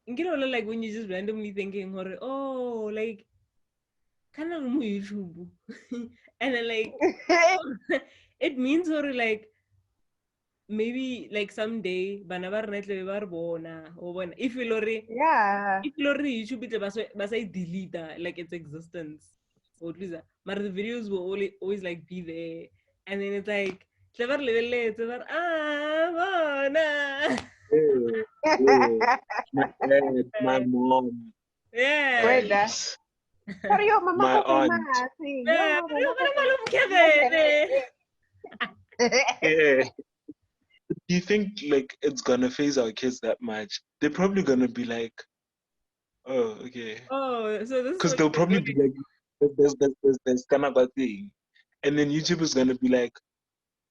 you know, like when you're just randomly thinking, oh, like kind of YouTube, and then like it means like maybe like someday bana ba rena tlabe ba re bona o bona if Yeah. YouTube it ba say delete like its existence or at least but the videos will always like be there and then it's like tlabe re lebeletse ba re bona Yeah, yeah. My dad, my mom, yeah Wait, guys, pero yo, mama my ko kay aunt. Masi. yeah Yo, pero mama ko pero kay malum Masi. Yeah. Do you think like it's gonna phase our kids that much? They're probably gonna be like, oh, okay. oh so this is Because what they'll you're probably be doing like, there's kind of a thing. And then YouTube is gonna be like,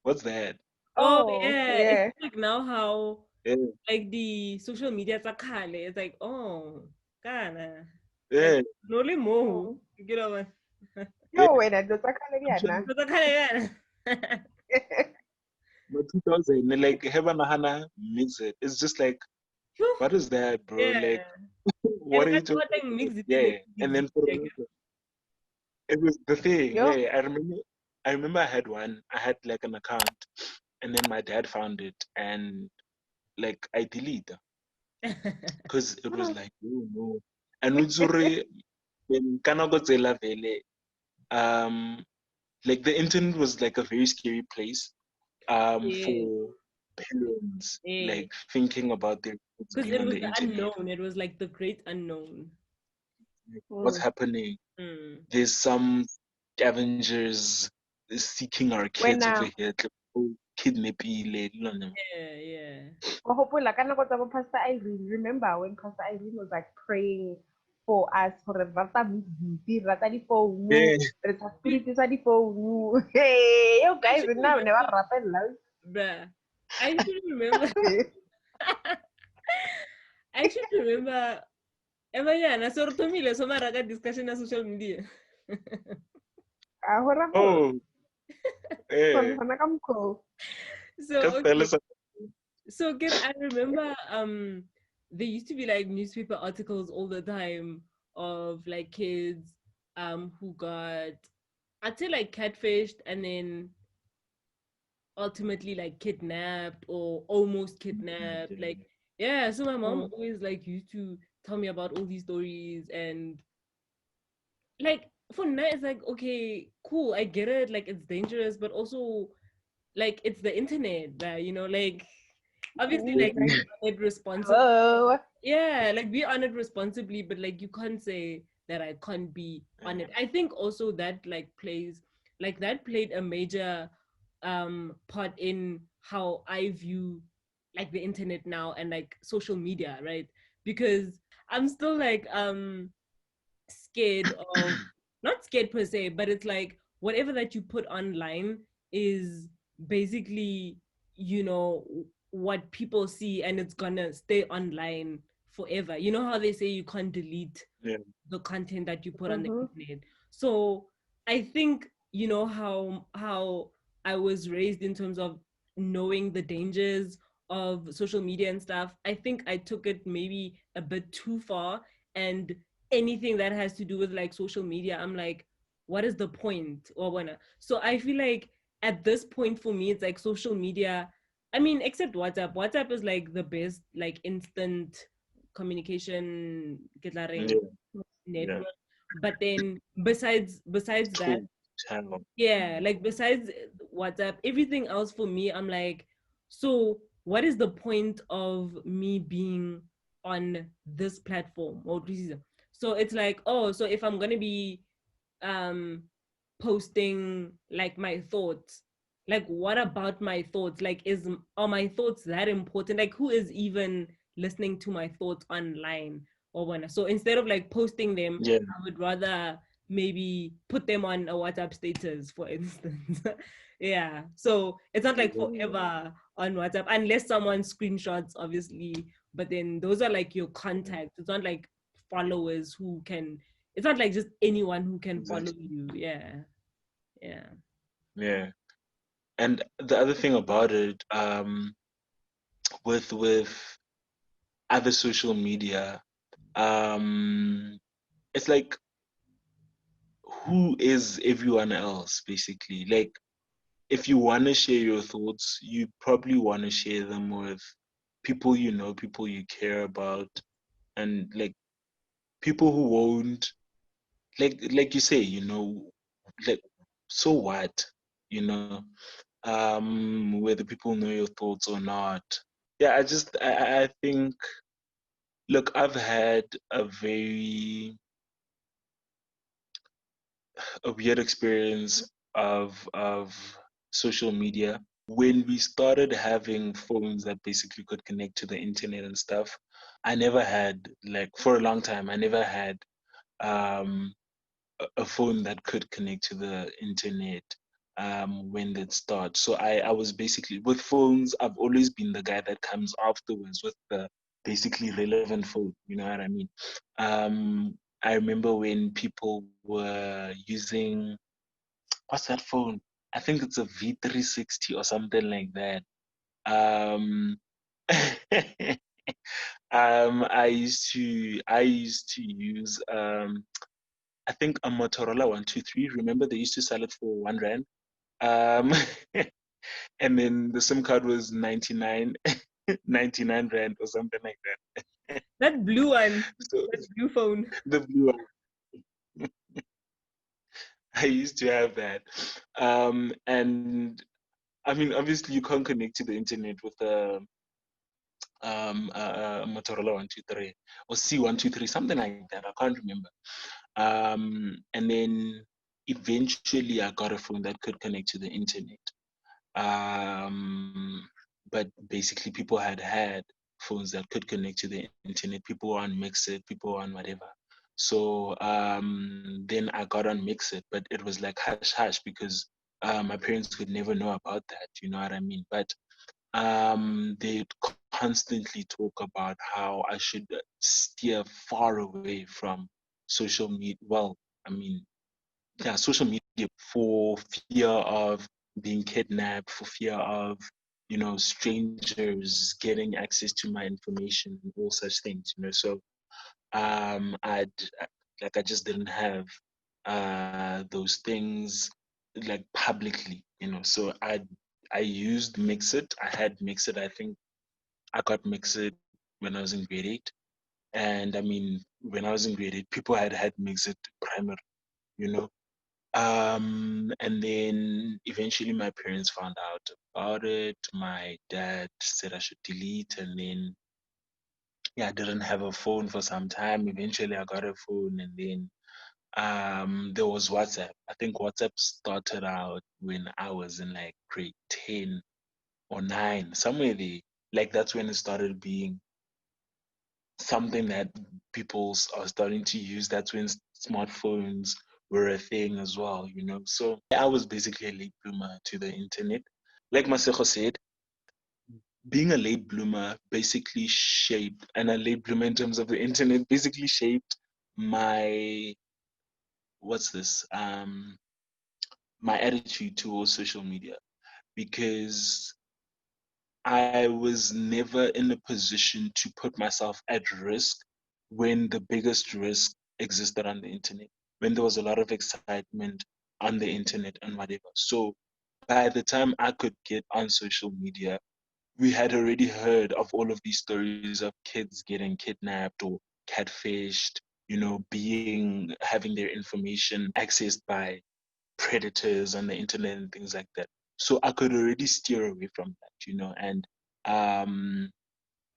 what's that? oh Oh, yeah it's yeah. like now how Yeah. like the social media it's like oh kana like Yeah. no more Oh. you know what Yeah. Yo, wait, do sa Canadian. Actually, but 2000, like, Heaven Hana makes it. It's just like, what is that, bro? yeah Like, and what are you that's talking what like about? mix it in Yeah. And then for like, it was the thing. Yo. Yeah. I remember I had one. I had like an account, and then my dad found it, and like I deleted because it was like, oh no. And utsuri when kana go tsela vele, like the internet was like a very scary place yeah for parents yeah like thinking about their kids because being it on was the the internet. unknown it was like the great unknown Like, what's Mm. happening? mm. There's some scavengers seeking our When kids over here. Like, oh, kidnapping. yeah yeah Hopefully, like, I know Pastor Irene. Remember when Pastor Irene was like praying for us for the rata beauty, rata di phone, Yeah. rata spirit sa di phone. Hey, you I guys should now never remember rata love. bruh I should remember I should remember Emanyana, so Tomile, so maraga discussion on social media. Ahora po, Oh, yeah. hona ka mukho. So Just tell okay. us. So kid, I remember there used to be like newspaper articles all the time of like kids who got I'd say like catfished and then ultimately like kidnapped or almost kidnapped. Like yeah, so my mom Mm. always like used to tell me about all these stories and like for now it's like okay cool I get it like it's dangerous but also like it's the internet that you know like obviously like be on it responsibly Hello. yeah like be on it responsibly but like you can't say that I can't be on it. I think also that like plays like that played a major part in how I view like the internet now and like social media right because I'm still like scared of not scared per se but it's like whatever that you put online is basically you know what people see and it's gonna stay online forever. You know how they say you can't delete Yeah. the content that you put on the Mm-hmm. internet. So I think you know how I was raised in terms of knowing the dangers of social media and stuff. I think I took it maybe a bit too far and anything that has to do with like social media I'm like what is the point or wanna so I feel like at this point for me it's like social media I mean except WhatsApp is like the best like instant communication Yeah. Yeah. network but then besides that Cool. Channel. yeah like besides WhatsApp everything else for me I'm like so what is the point of me being on this platform or this so it's like oh so if I'm gonna be um posting like my thoughts like what about my thoughts like are my thoughts that important like who is even listening to my thoughts online or when so instead of like posting them Yeah. I would rather maybe put them on a WhatsApp status for instance yeah so it's not like forever on WhatsApp unless someone screenshots obviously but then those are like your contacts it's not like followers who can it's not like just anyone who can follow Exactly. you yeah yeah Yeah. And the other thing about it, with other social media, it's like, who is everyone else basically? Like, if you want to share your thoughts, you probably want to share them with people you know, people you care about, and like people who won't, like you say, you know, like, so what, you know, whether people know your thoughts or not. Yeah, I think, look, I've had a weird experience of social media. When we started having phones that basically could connect to the internet and stuff, I never had, like, for a long time, I never had um a phone that could connect to the internet when that starts. So I was basically, with phones, I've always been the guy that comes afterwards with the basically relevant phone. You know what I mean? I remember when people were using, what's that phone? I think it's a V360 or something like that. Um, I used to use I think a Motorola 123. Remember, they used to sell it for 1 rand. Um, and then the SIM card was 99 rand or something like that. That blue one, So that blue phone. the blue one, I used to have that. And I mean, obviously, you can't connect to the internet with a Motorola 123 or C123, something like that. I can't remember. And then eventually I got a phone that could connect to the internet. But basically, people had phones that could connect to the internet. People were on Mixit, people were on whatever. So then I got on Mixit, but it was like hush hush because my parents could never know about that. You know what I mean? But they constantly talk about how I should steer far away from social media. Well, I mean, yeah, social media, for fear of being kidnapped, for fear of, you know, strangers getting access to my information and all such things, you know. So I'd like, I just didn't have those things like publicly, you know. So I used Mixit. I had Mixit. I think I got Mixit when I was in grade 8. And I mean, when I was in grade 8, people had Mixit primary, you know. And then eventually my parents found out about it. My dad said I should delete, and then yeah, I didn't have a phone for some time. Eventually I got a phone, and then there was WhatsApp. I think WhatsApp started out when I was in like grade 10 or 9, somewhere there. Like, that's when it started being something that people are starting to use. That's when smartphones were a thing as well, you know. So I was basically a late bloomer to the internet. Like Masego said, being a late bloomer basically shaped, and a late bloomer in terms of the internet basically shaped my, what's this, my attitude towards social media, because I was never in a position to put myself at risk when the biggest risk existed on the internet, when there was a lot of excitement on the internet and whatever. So by the time I could get on social media, we had already heard of all of these stories of kids getting kidnapped or catfished, you know, having their information accessed by predators on the internet and things like that. So I could already steer away from that, you know. And um,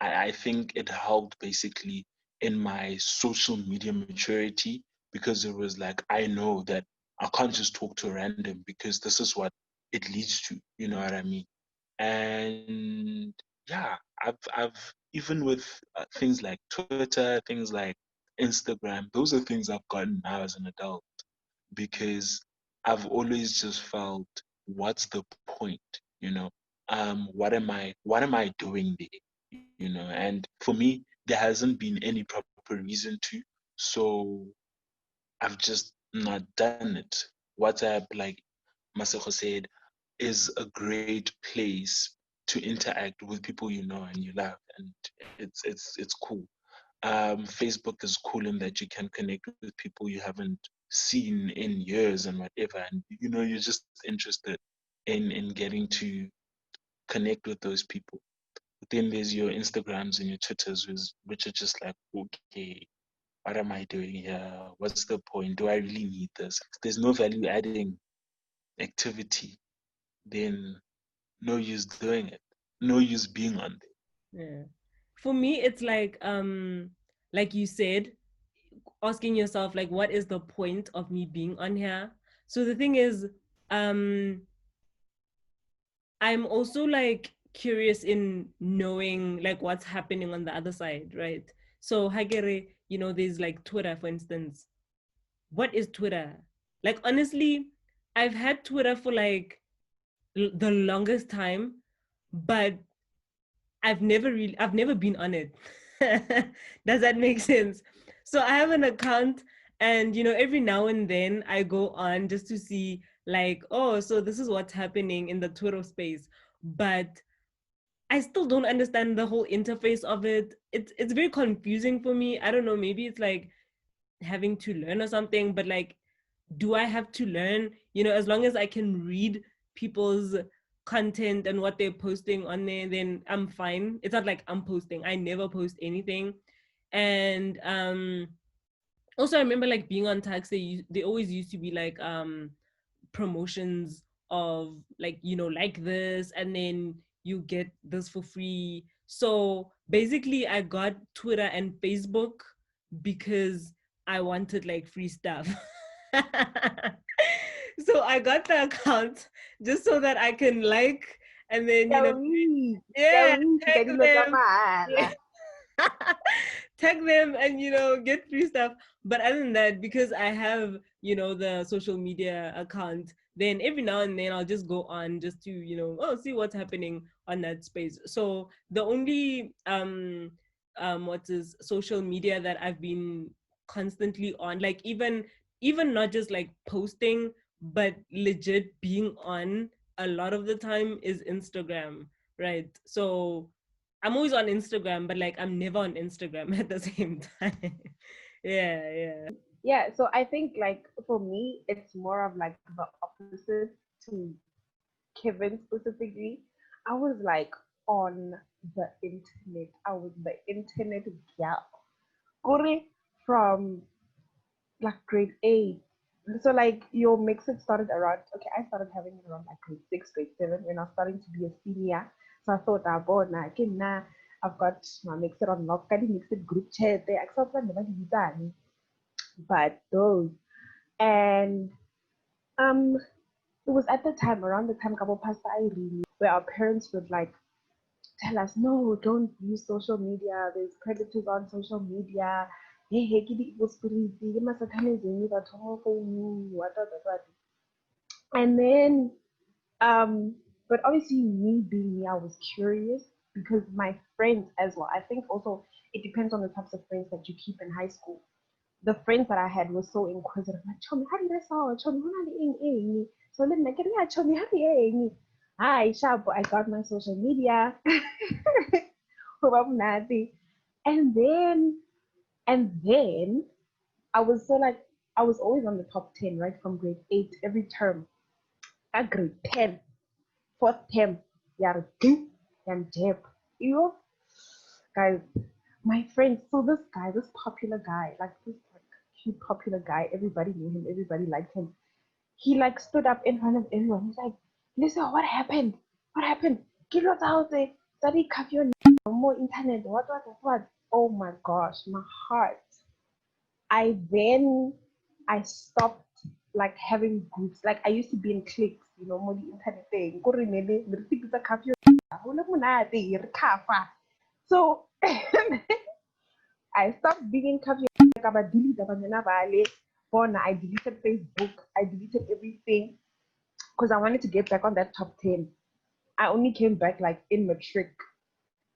I think it helped basically in my social media maturity, because it was like, I know that I can't just talk to a random, because this is what it leads to, you know what I mean? And yeah, I've even with things like Twitter, things like Instagram, those are things I've gotten now as an adult, because I've always just felt, what's the point? You know, what am I doing there? You know, and for me, there hasn't been any proper reason to. So I've just not done it. WhatsApp, like Masego said, is a great place to interact with people you know and you love, and it's cool. Facebook is cool in that you can connect with people you haven't seen in years and whatever, and you're just interested in getting to connect with those people. But then there's your Instagrams and your Twitters, which are just like, okay, what am I doing here? What's the point? Do I really need this? If there's no value adding activity, then no use doing it. No use being on Yeah. For me, it's like you said, asking yourself like, what is the point of me being on here? So the thing is, um, I'm also like curious in knowing like what's happening on the other side, right? So Hagere, there's like Twitter, for instance. What is Twitter? Like honestly, I've had Twitter for like the longest time, but I've never been on it. Does that make sense? So I have an account, and every now and then I go on just to see like, oh, so this is what's happening in the Twitter space. But I still don't understand the whole interface of it. It's very confusing for me. I don't know, maybe it's like having to learn or something, but like, do I have to learn? As long as I can read people's content and what they're posting on there, then I'm fine. It's not like I'm posting. I never post anything. And also I remember like being on tax, they always used to be like promotions of like like this, and then you get this for free. So basically I got Twitter and Facebook because I wanted like free stuff. So I got the account just so that I can like, and then yeah, tag them. Yeah. Tag them and get free stuff. But other than that, because I have the social media account, then every now and then I'll just go on just to see what's happening on that space. So the only what is social media that I've been constantly on, like even not just like posting, but legit being on a lot of the time, is Instagram, right? So I'm always on Instagram, but like I'm never on Instagram at the same time. Yeah. Yeah, so I think like for me, it's more of like the opposite to Kevin specifically. I was like on the internet. I was the internet gal. Kore from like grade 8. So like your mix it started around, okay, I started having it around like grade 6, grade 7 when I was starting to be a senior. So I thought about now again now I've got my mixer on lock, got the mixed group chat there. I thought never done. But those and it was at the time around the time couple Pastor Irene where our parents would like tell us, no, don't use social media. There's predators on social media. Hey, ke di conspiracy, ke masatanism, batho mo founung, what. And then, but obviously me being me, I was curious because my friends as well. I think also it depends on the types of friends that you keep in high school. The friends that I had were so inquisitive. Like, Chomi, how did I saw? Chomi, so then I get Chomi, how did I? Hi, Shab, I got my social media. And then, and then I was so like, I was always on the top 10, right? From grade 8 every term. At grade 10, fourth term, yeah, and dip. You guys, my friend, so this guy, this popular guy, like this like cute popular guy, everybody knew him, everybody liked him. He like stood up in front of everyone. He's like, listen, what happened? What happened? Get us out there. Study your no more internet. What? Oh my gosh, my heart. I stopped like having groups. Like I used to be in cliques, more the internet thing. So I stopped being in curfew. I deleted Facebook. I deleted everything because I wanted to get back on that top 10. I only came back like in matric.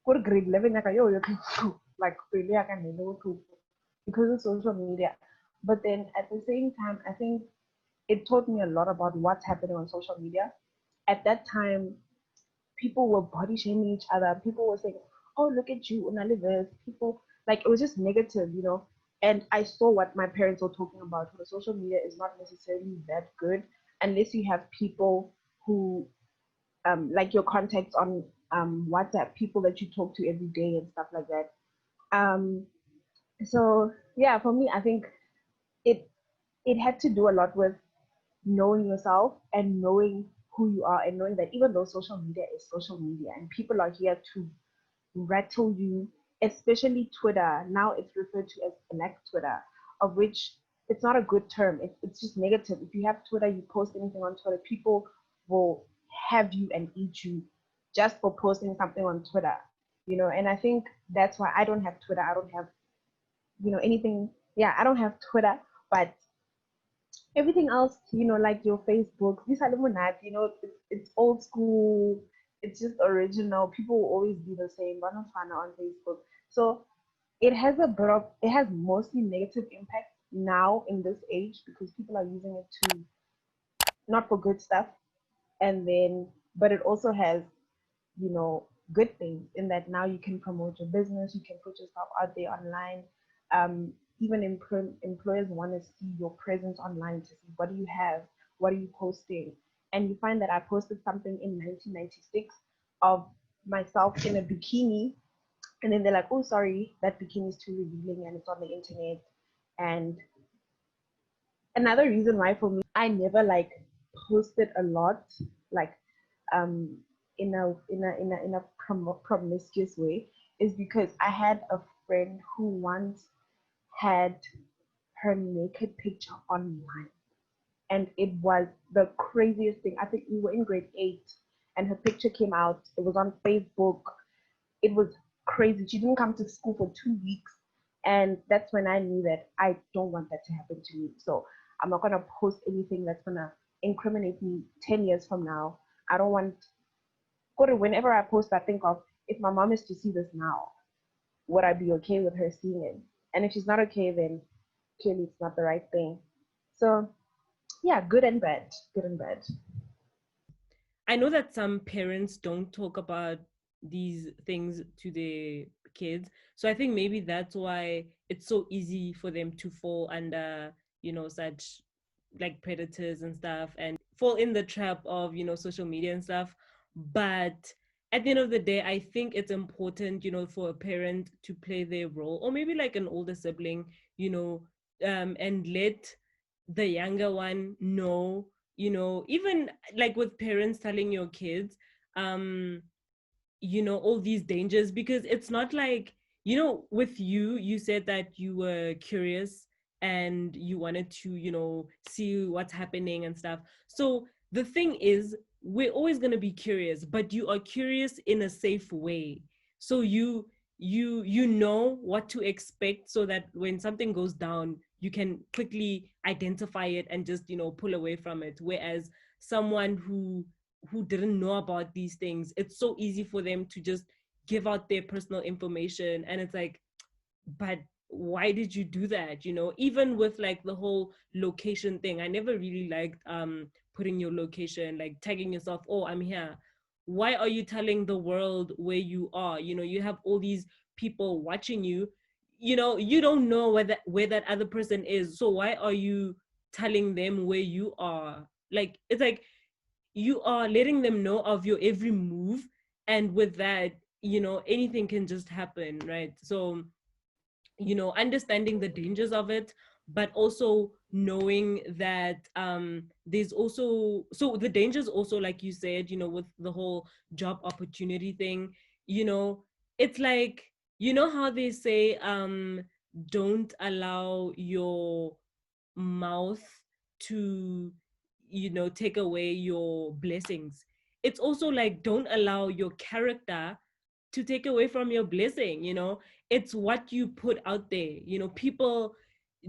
Go to grade 11, like because of social media. But then at the same time, I think it taught me a lot about what's happening on social media. At that time, people were body shaming each other. People were saying, "Oh, look at you, unalivers." People, like, it was just negative, you know. And I saw what my parents were talking about. The social media is not necessarily that good unless you have people who, like your contacts on WhatsApp, people that you talk to every day and stuff like that. Um, so yeah, for me, I think it it had to do a lot with knowing yourself and knowing who you are, and knowing that even though social media is social media and people are here to rattle you, especially Twitter. Now it's referred to as Black Twitter, of which it's not a good term. It's just negative. If you have Twitter, you post anything on Twitter, people will have you and eat you just for posting something on Twitter. You know, and I think that's why I don't have Twitter. I don't have, anything. Yeah, I don't have Twitter, but everything else, like your Facebook, these are it's old school, it's just original. People will always be the same. Banafana on Facebook. So it has mostly negative impact now in this age because people are using it to not for good stuff. And then, but it also has, good things in that now you can promote your business, you can put yourself out there online. Even employers want to see your presence online to see what do you have, what are you posting. And you find that I posted something in 1996 of myself in a bikini, and then they're like, oh, sorry, that bikini is too revealing and it's on the internet. And another reason why for me, I never like posted a lot, like um in a promiscuous way, is because I had a friend who once had her naked picture online, and it was the craziest thing. I think we were in grade 8 and her picture came out. It was on Facebook. It was crazy. She didn't come to school for 2 weeks. And that's when I knew that I don't want that to happen to me. So I'm not going to post anything that's going to incriminate me 10 years from now. I don't want, whenever I post, I think of, if my mom is to see this now, would I be okay with her seeing it? And if she's not okay, then clearly it's not the right thing. So yeah, good and bad, good and bad. I know that some parents don't talk about these things to their kids. So I think maybe that's why it's so easy for them to fall under, such like predators and stuff and fall in the trap of, social media and stuff. But at the end of the day, I think it's important, for a parent to play their role, or maybe like an older sibling, and let the younger one know, even like with parents telling your kids, um all these dangers, because it's not like, with you said that you were curious and you wanted to, see what's happening and stuff. So the thing is, we're always going to be curious, but you are curious in a safe way. So you know what to expect, so that when something goes down, you can quickly identify it and just, pull away from it. Whereas someone who didn't know about these things, it's so easy for them to just give out their personal information. And it's like, but why did you do that? Even with like the whole location thing, I never really liked putting your location, like tagging yourself, oh, I'm here. Why are you telling the world where you are? You have all these people watching you. You don't know where that other person is, so why are you telling them where you are? Like, it's like you are letting them know of your every move, and with that, anything can just happen, right? So, understanding the dangers of it, but also knowing that there's also, so the dangers also, like you said, with the whole job opportunity thing, you know it's like, how they say, don't allow your mouth to, take away your blessings. It's also like, don't allow your character to take away from your blessing. It's what you put out there. People,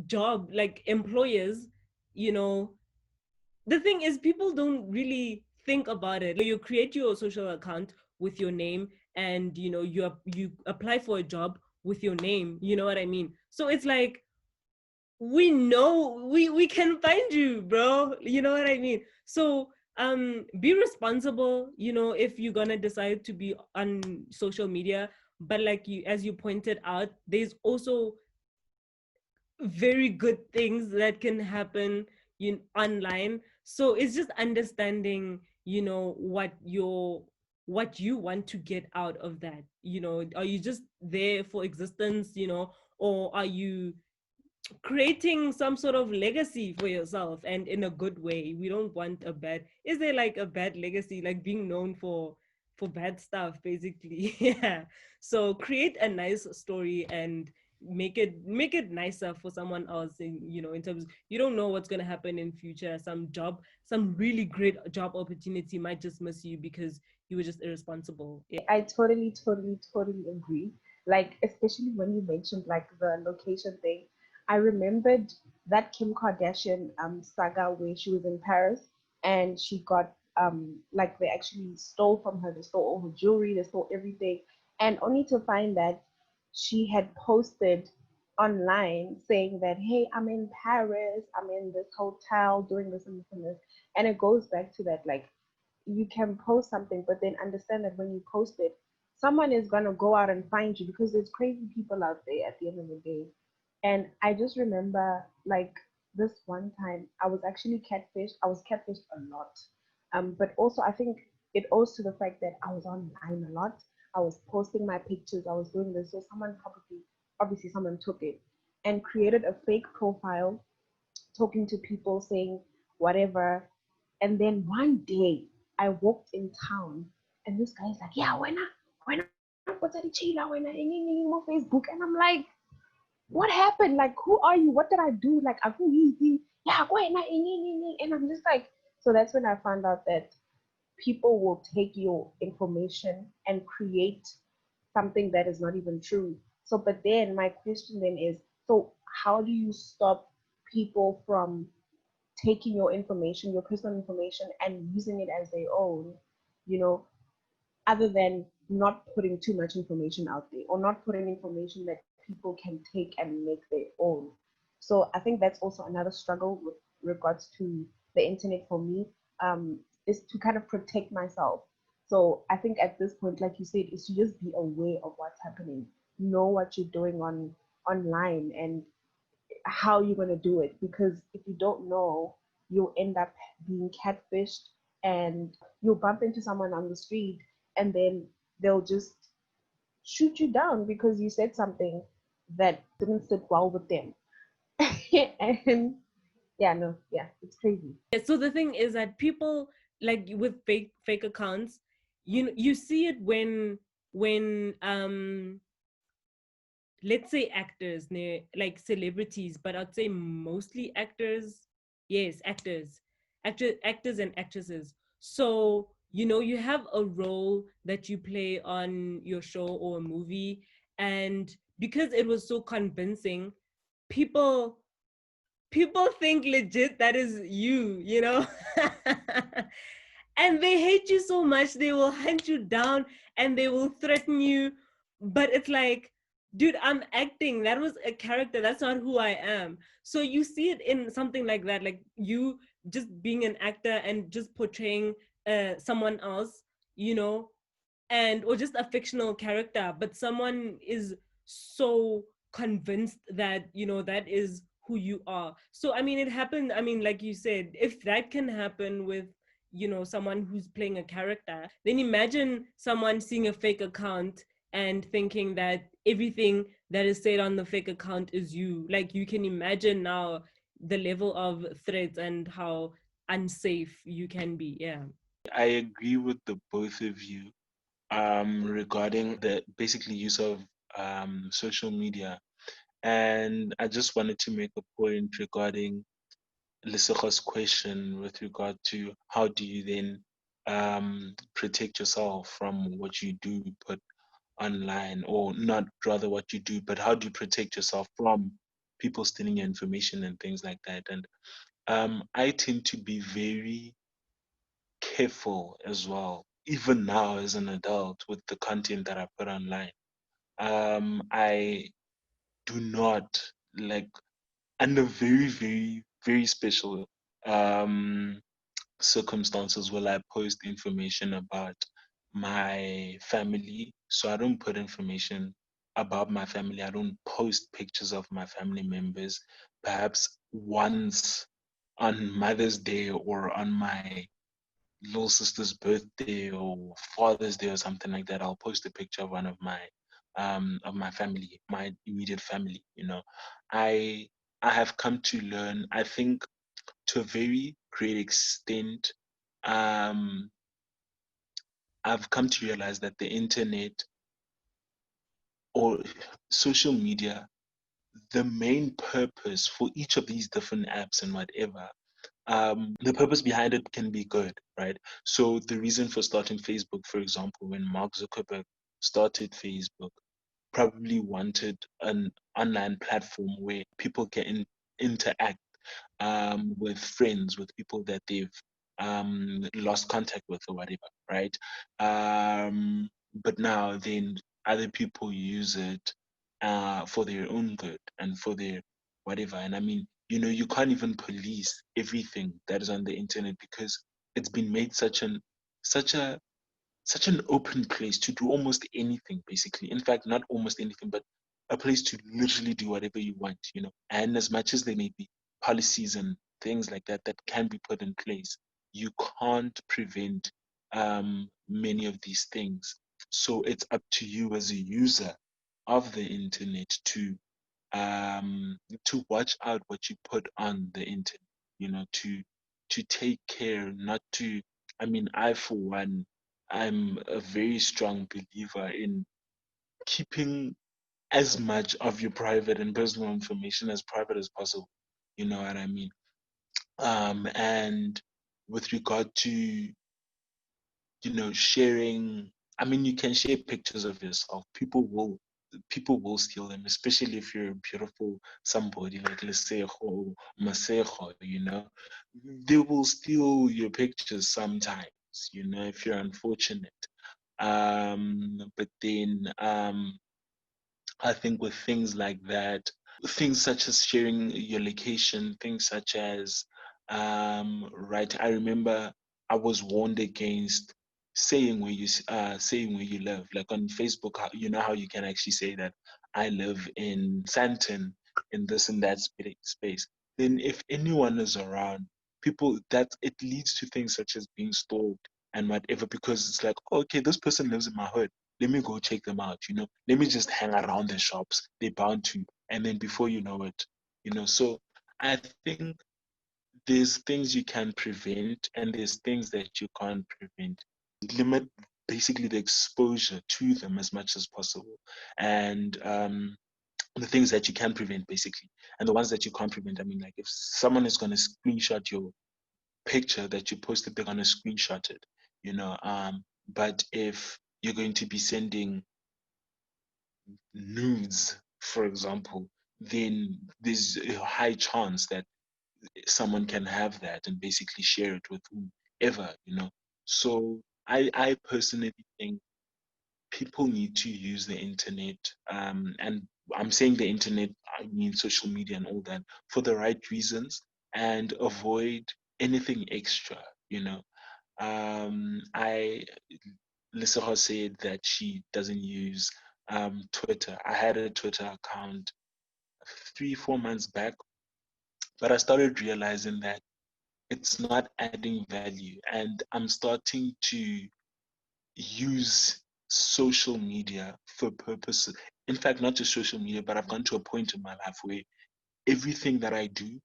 job, like employers, you know the thing is, people don't really think about it. You create your social account with your name, and you apply for a job with your name. You know what I mean? So it's like, we know we can find you, bro. You know what I mean? So be responsible, if you're gonna decide to be on social media. But like you, as you pointed out, there's also very good things that can happen online. So it's just understanding, what you want to get out of that. Are you just there for existence, or are you creating some sort of legacy for yourself, and in a good way? We don't want a bad, is there like a bad legacy, like being known for bad stuff, basically? Yeah. So create a nice story and make it nicer for someone else, in terms, you don't know what's going to happen in future. Some really great job opportunity might just miss you because you were just irresponsible. Yeah. I totally, totally, totally agree. Like, especially when you mentioned like the location thing, I remembered that Kim Kardashian saga where she was in Paris and she got like they actually stole from her. They stole all her jewelry, they stole everything, and only to find that she had posted online saying that, hey, I'm in Paris, I'm in this hotel doing this and this and this. And it goes back to that, like, you can post something, but then understand that when you post it, someone is gonna go out and find you because there's crazy people out there at the end of the day. And I just remember like this one time I was actually catfished. I was catfished a lot. But also I think it owes to the fact that I was online a lot. I was posting my pictures, I was doing this. So someone probably obviously someone took it and created a fake profile talking to people saying whatever. And then one day I walked in town and this guy's like, yeah, when I what's that chila when I more Facebook, and I'm like, what happened? Like, who are you? What did I do? Like, aku easy. Yeah, go ahead, and I'm just like, so that's when I found out that people will take your information and create something that is not even true. So, but then my question then is, so how do you stop people from taking your information, your personal information, and using it as their own, you know, other than not putting too much information out there or not putting information that people can take and make their own. So I think that's also another struggle with regards to the internet for me, is to kind of protect myself. So I think at this point, like you said, is to just be aware of what's happening, know what you're doing online, and how you're going to do it, because if you don't know, you'll end up being catfished, and you'll bump into someone on the street and then they'll just shoot you down because you said something that didn't sit well with them. And yeah, no, yeah, it's crazy. Yeah, so the thing is that people, like with fake accounts, you see it when let's say actors, like celebrities, but I'd say mostly actors. Yes, actors and actresses. So you have a role that you play on your show or a movie, and because it was so convincing, people people think legit that is you. And they hate you so much, they will hunt you down and they will threaten you. But it's like, dude, I'm acting, that was a character, that's not who I am. So you see it in something like that, like you just being an actor and just portraying someone else, you know and or just a fictional character, but someone is so convinced that that is who you are. So I mean, it happened, I mean, like you said, if that can happen with someone who's playing a character, then imagine someone seeing a fake account and thinking that everything that is said on the fake account is you. Like, you can imagine now the level of threats and how unsafe you can be. Yeah. I agree with the both of you regarding the basically use of social media. And I just wanted to make a point regarding Lesego's question with regard to how do you then protect yourself from what you do put online, or not rather what you do, but how do you protect yourself from people stealing your information and things like that. And I tend to be very careful as well, even now as an adult, with the content that I put online. I do not like, under very, very, very special um, circumstances will I post information about my family. So I don't put information about my family. I don't post pictures of my family members. Perhaps once on Mother's Day or on my little sister's birthday or Father's Day or something like that, I'll post a picture of my family, my immediate family. I I have come to learn, I think, to a very great extent, um, I've come to realize that the internet or social media, the main purpose for each of these different apps and whatever, the purpose behind it can be good, right? So the reason for starting Facebook, for example, when Mark Zuckerberg started Facebook, probably wanted an online platform where people can interact with friends, with people that they've lost contact with or whatever, right? But now then other people use it for their own good and for their whatever. And I mean, you can't even police everything that is on the internet because it's been made such a such an open place to do almost anything, basically. In fact, not almost anything, but a place to literally do whatever you want. And as much as there may be policies and things like that that can be put in place, you can't prevent many of these things. So it's up to you as a user of the internet to watch out what you put on the internet, to take care, not to. I mean, I for one, I'm a very strong believer in keeping as much of your private and personal information as private as possible. You know what I mean? And with regard to sharing, I mean, you can share pictures of yourself. People will steal them, especially if you're a beautiful somebody like Lesego or Masego. They will steal your pictures sometimes, if you're unfortunate. But then I think with things like that, things such as sharing your location, things such as, right, I remember I was warned against saying where you live. Like on Facebook, you know how you can actually say that I live in Santon, in this and that space. Then if anyone is around, people, that it leads to things such as being stalked and whatever, because it's like, oh, okay, this person lives in my hood, let me go check them out. Let me just hang around the shops. They're bound to. And then before you know it, so I think there's things you can prevent and there's things that you can't prevent. Limit basically the exposure to them as much as possible. And the things that you can prevent, basically. And the ones that you can't prevent, I mean, like if someone is going to screenshot your picture that you posted, they're going to screenshot it, but if you're going to be sending nudes, for example, then there's a high chance that someone can have that and basically share it with whoever. So I personally think people need to use the internet, and I'm saying the internet, I mean social media and all that, for the right reasons and avoid anything extra. I Lisa said that she doesn't use Twitter. I had a Twitter account 3-4 months back, but I started realizing that it's not adding value, and I'm starting to use social media for purposes. In fact, not just social media, but I've gone to a point in my life where everything that I do,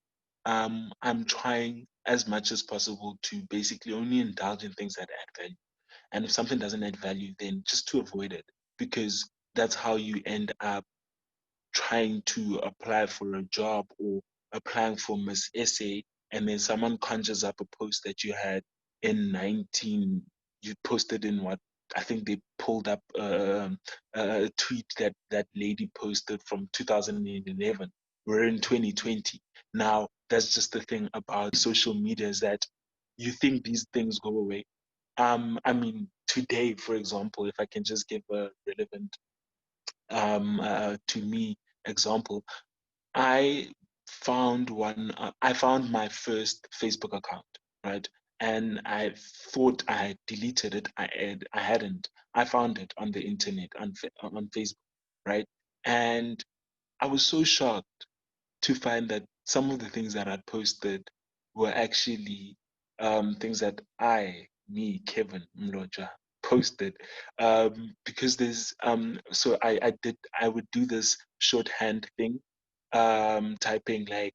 I'm trying as much as possible to basically only indulge in things that add value. And if something doesn't add value, then just to avoid it, because that's how you end up trying to apply for a job or applying for Miss Essay, and then someone conjures up a post that you had in 19, you posted in what? I think they pulled up a tweet that that lady posted from 2011. We're in 2020. Now, that's just the thing about social media, is that you think these things go away. I mean, today, for example, if I can just give a relevant to me example, I I found my first Facebook account, right? and I thought I had deleted it. I hadn't. I found it on the internet on Facebook, right? And I was so shocked to find that some of the things that I'd posted were actually things that me, Kevin Mloja, posted. Because there's so I would do this shorthand thing, typing like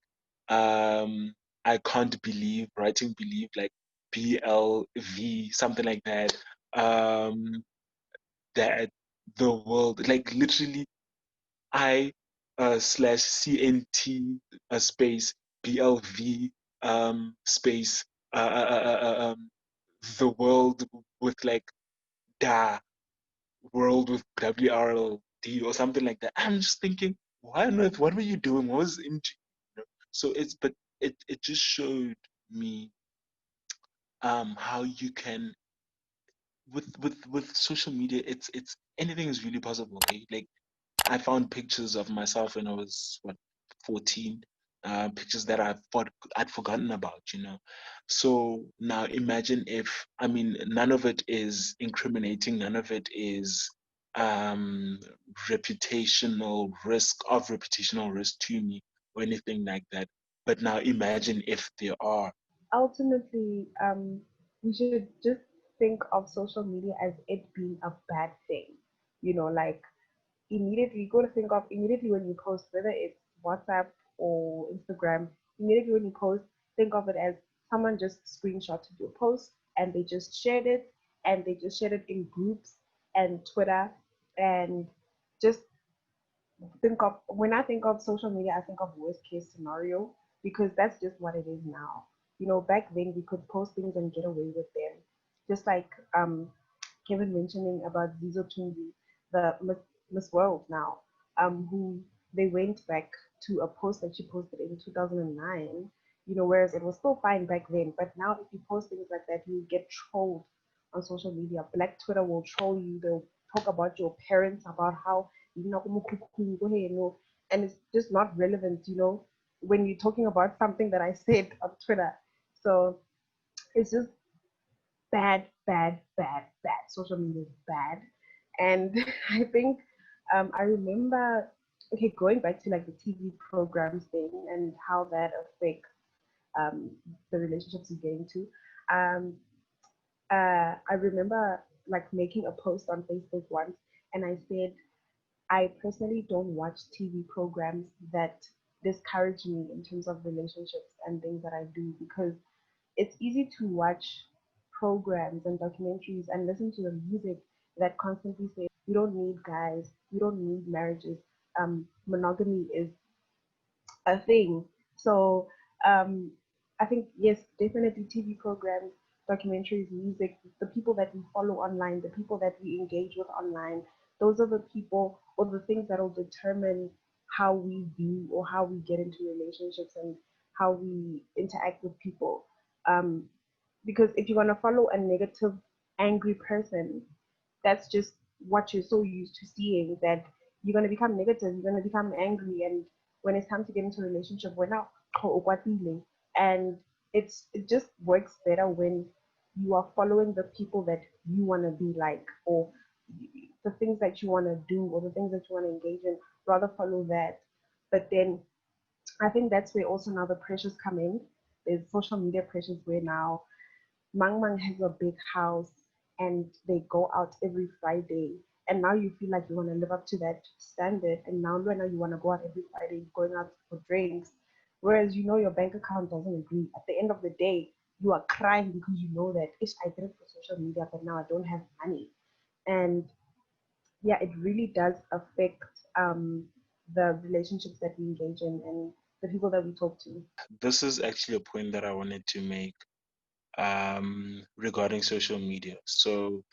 I can't believe, writing believe like BLV, something like that. Um that the world, like literally I slash CNT space BLV space the world with like da world with WRLD or something like that. I'm just thinking, why on earth? What were you doing? What was into? You know? So it just showed me how you can with social media. It's anything is really possible. Okay, like I found pictures of myself when I was 14, pictures that I'd forgotten about, you know. So now imagine if, I mean, none of it is incriminating, none of it is um reputational risk to me or anything like that. But now imagine if there are. Ultimately, we should just think of social media as it being a bad thing. You know, like immediately you got to think of immediately when you post, whether it's WhatsApp or Instagram, immediately when you post, think of it as someone just screenshotted your post and they just shared it, and they just shared it in groups and Twitter, and just think of when I think of social media, I think of worst case scenario, because that's just what it is now. You know, back then we could post things and get away with them. Just like Kevin mentioning about Zizo Tunzi, the Miss World now, who they went back to a post that she posted in 2009. You know, whereas it was still fine back then, but now if you post things like that, you get trolled on social media. Black Twitter will troll you. They'll talk about your parents, about how and it's just not relevant, you know, when you're talking about something that I said on Twitter. So it's just bad, bad, bad, bad. Social media is bad. And I think I remember, okay, going back to like the TV programs thing and how that affects the relationships you get into. Um, I remember like making a post on Facebook once, and I said, I personally don't watch TV programs that discourage me in terms of relationships and things that I do, because it's easy to watch programs and documentaries and listen to the music that constantly say you don't need guys, you don't need marriages. Monogamy is a thing. So um, I think yes, definitely TV programs, documentaries, music, the people that we follow online, the people that we engage with online, those are the people or the things that will determine how we view or how we get into relationships and how we interact with people. Um, because if you're gonna follow a negative, angry person, that's just what you're so used to seeing, that you're going to become negative, you're going to become angry, and when it's time to get into a relationship, we're now and it just works better when you are following the people that you want to be like, or the things that you want to do, or the things that you want to engage in, rather follow that. But then I think that's where also now the pressures come in. There's social media pressures where now Mang Mang has a big house and they go out every Friday. And now you feel like you want to live up to that standard. And now right now you want to go out every Friday, going out for drinks. Whereas you know your bank account doesn't agree. At the end of the day, you are crying because you know that ish, I did it for social media, but now I don't have money. And yeah, it really does affect the relationships that we engage in and the people that we talk to. This is actually a point that I wanted to make regarding social media. So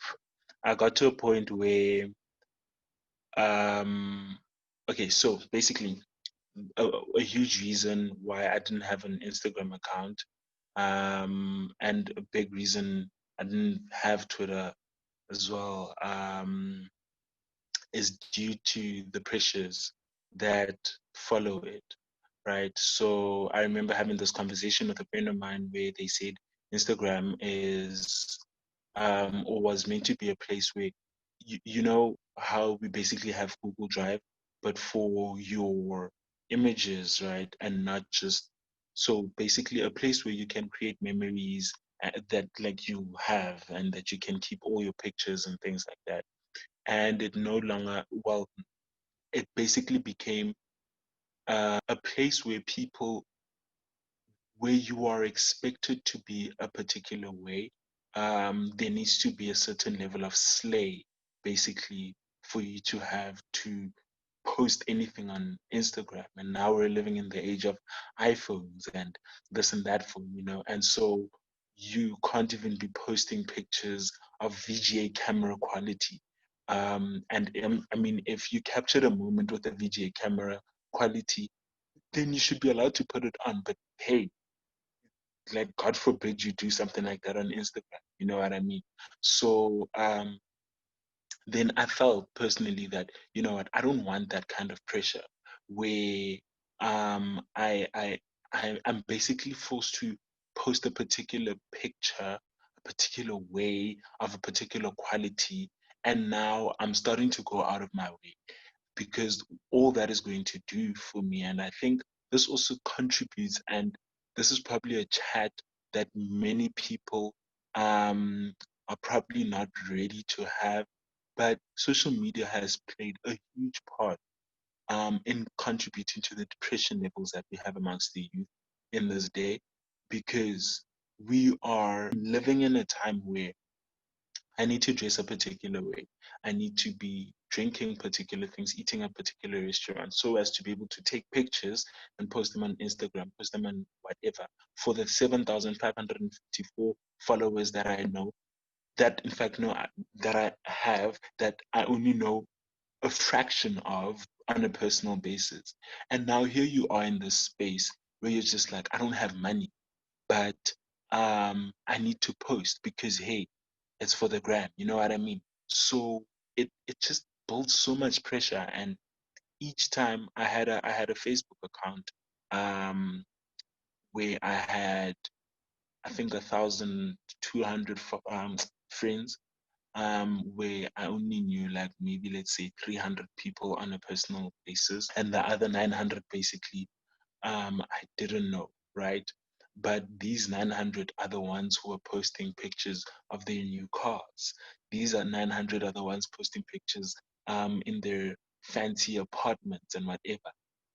I got to a point where um, okay, so basically a huge reason why I didn't have an Instagram account, and a big reason I didn't have Twitter as well, is due to the pressures that follow it, right? So I remember having this conversation with a friend of mine where they said, Instagram is or was meant to be a place where you know how we basically have Google Drive, but for your images, right? And not just so basically a place where you can create memories that like you have and that you can keep all your pictures and things like that. And it no longer, well, it basically became a place where people where you are expected to be a particular way, there needs to be a certain level of slay, basically, for you to have to post anything on Instagram. And now we're living in the age of iPhones and this and that phone, you know, and so you can't even be posting pictures of VGA camera quality. I mean, if you captured a moment with a VGA camera quality, then you should be allowed to put it on. But hey, like God forbid you do something like that on Instagram. You know what I mean? So then I felt personally that, you know what, I don't want that kind of pressure where um I I I'm basically forced to post a particular picture, a particular way of a particular quality, and now I'm starting to go out of my way because all that is going to do for me. And I think this also contributes, and this is probably a chat that many people um, are probably not ready to have. But social media has played a huge part in contributing to the depression levels that we have amongst the youth in this day, because we are living in a time where I need to dress a particular way. I need to be drinking particular things, eating at particular restaurants, so as to be able to take pictures and post them on Instagram, post them on whatever. For the 7,554 followers that I know, that in fact no, that I have, that I only know a fraction of on a personal basis. And now here you are in this space where you're just like, I don't have money, but I need to post because hey, it's for the gram. You know what I mean? So it just builds so much pressure. And each time I had a Facebook account um, where I had I think 1,200 friends, where I only knew like maybe let's say 300 people on a personal basis, and the other 900 basically I didn't know, right? But these 900 are the ones who are posting pictures of their new cars. These are 900 are the ones posting pictures in their fancy apartments and whatever.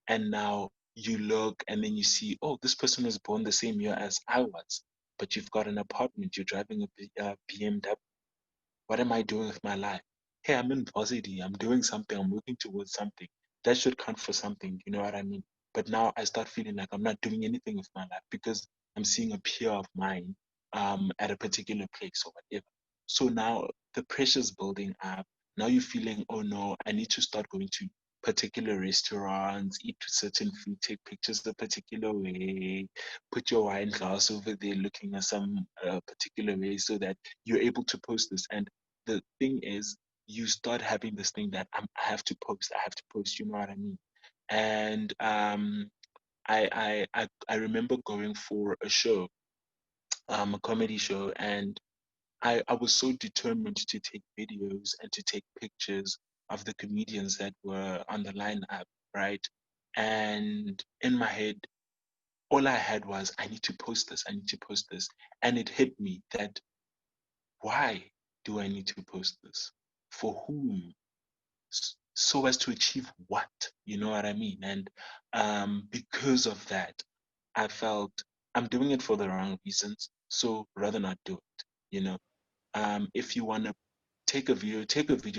And now you look and then you see, oh, this person was born the same year as I was, but you've got an apartment, you're driving a BMW. What am I doing with my life? Hey, I'm in varsity. I'm doing something. I'm working towards something. That should count for something. You know what I mean? But now I start feeling like I'm not doing anything with my life because I'm seeing a peer of mine at a particular place or whatever. So now the pressure's building up. Now you're feeling, oh no, I need to start going to particular restaurants, eat certain food, take pictures a particular way, put your wine glass over there looking at some particular way so that you're able to post this. And the thing is, you start having this thing that I have to post, I have to post. You know what I mean? And I remember going for a show, a comedy show, and I was so determined to take videos and to take pictures of the comedians that were on the lineup, right? And in my head, all I had was, I need to post this, I need to post this. And it hit me that why do I need to post this? For whom? So as to achieve what? You know what I mean? And because of that, I felt I'm doing it for the wrong reasons. So rather not do it. You know, if you want to take a video